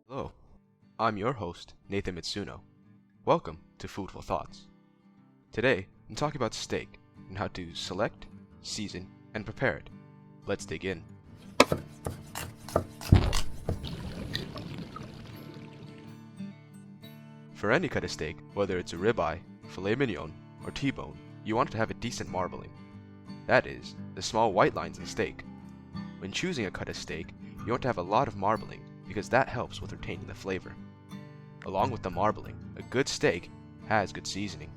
Hello, I'm your host, Nathan Mitsuno. Welcome to Foodful Thoughts. Today, I'm talking about steak and how to select, season, and prepare it. Let's dig in. For any cut of steak, whether it's a ribeye, filet mignon, or T-bone, you want it to have a decent marbling. That is, the small white lines in steak. When choosing a cut of steak, you want to have a lot of marbling because that helps with retaining the flavor. Along with the marbling, a good steak has good seasoning.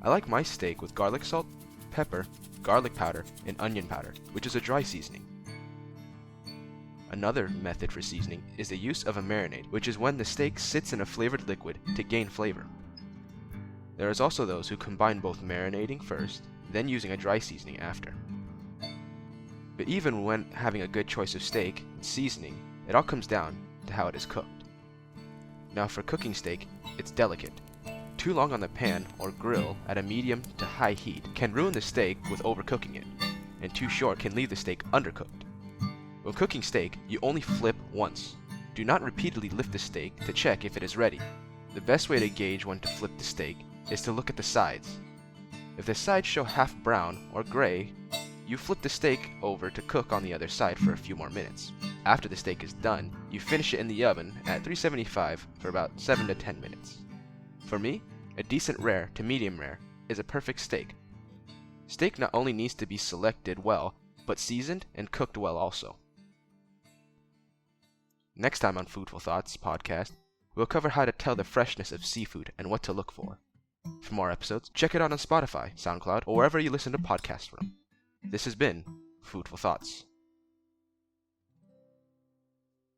I like my steak with garlic salt, pepper, garlic powder, and onion powder, which is a dry seasoning. Another method for seasoning is the use of a marinade, which is when the steak sits in a flavored liquid to gain flavor. There is also those who combine both marinating first, then using a dry seasoning after. But even when having a good choice of steak and seasoning, it all comes down to how it is cooked. Now for cooking steak, it's delicate. Too long on the pan or grill at a medium to high heat can ruin the steak with overcooking it, and too short can leave the steak undercooked. When cooking steak, you only flip once. Do not repeatedly lift the steak to check if it is ready. The best way to gauge when to flip the steak is to look at the sides. If the sides show half brown or gray, you flip the steak over to cook on the other side for a few more minutes. After the steak is done, you finish it in the oven at 375 for about 7 to 10 minutes. For me, a decent rare to medium rare is a perfect steak. Steak not only needs to be selected well, but seasoned and cooked well also. Next time on Foodful Thoughts podcast, we'll cover how to tell the freshness of seafood and what to look for. For more episodes, check it out on Spotify, SoundCloud, or wherever you listen to podcasts from. This has been Foodful Thoughts.